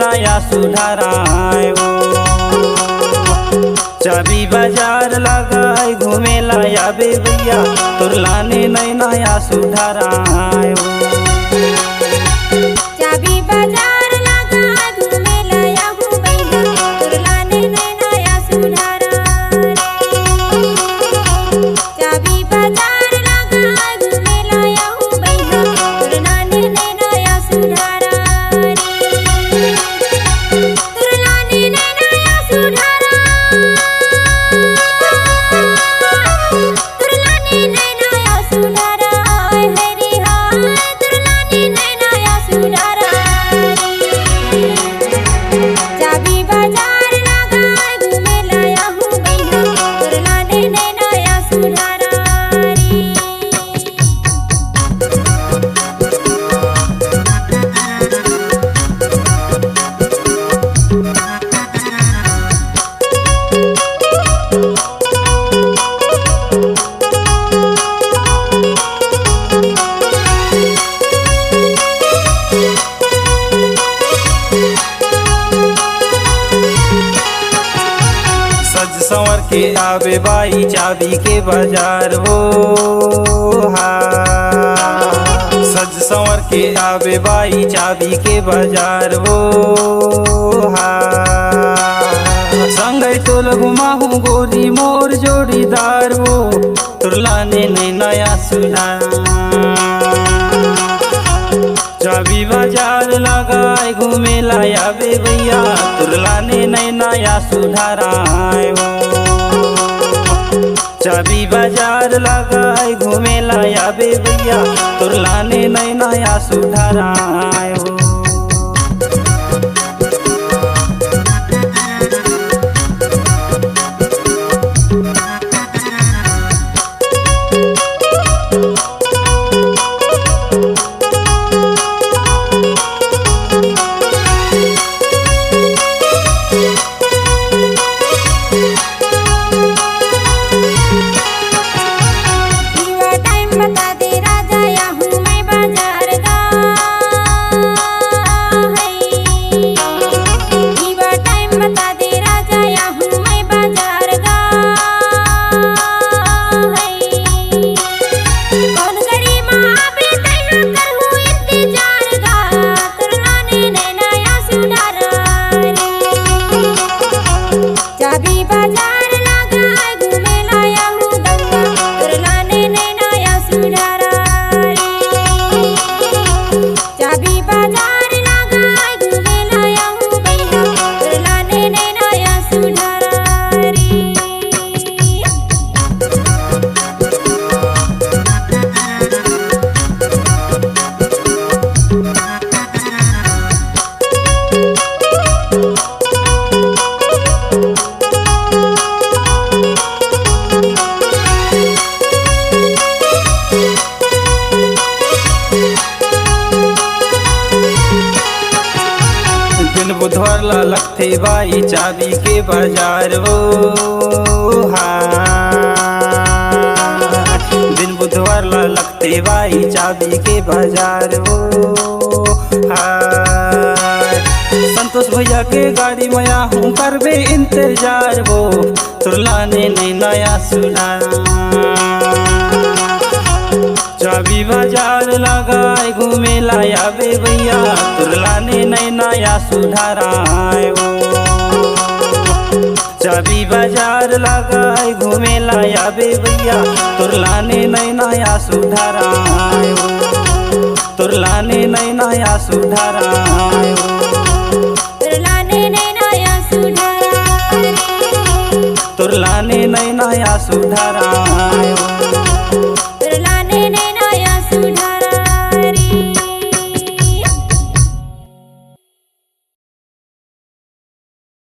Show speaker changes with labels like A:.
A: नया सुधारायो। चाबी बाजार लगाए घूमेला आबे भैया तोर लाने नहीं नया सुधारायो।
B: चाबी बाजार लगाए घूमेला आबे भैया तोर लाने नहीं नया सुधारायो। चाबी बाजार लगाए घूमेला आबे भैया तोर लाने नहीं नया सुधारायो। तोर लाने नहीं नया सुधारायो।
A: संवर के आवे बाई चाबी के बाजार हो। सज संवर के आवे बाई चाबी के बाजार हो। संगई तोल घुमाहू गोरी मोर जोड़ीदार हो तोर लाने नहीं नया सुधार। चाबी बाजार लगाए घूमेला आबे भैया तोर लाने नहीं नया सुधारायो। चाबी बाजार लगाए घूमेला आबे भैया तोर लाने नहीं नया सुधारायो। बुधवार ला लगते बाई चाबी के बाजार हो। दिन बुधवार ला लगते बाई चाबी के बाजार हो। संतोष भैया के गाड़ी मया हूँ करबे इंतजार हो तोर लाने नहीं नया सुधार। चाबी बाजार लगाए घूमेला आबे भैया तोर लाने नहीं नया सुधारायो। चाबी बाजार लगाए घूमेला आबे भैया तोर लाने नहीं नया सुधारायो। तोर लाने नहीं नया सुधारायो।
B: तोर लाने नहीं नया सुधारायो।
A: तोर लाने नहीं नया सुधारायो।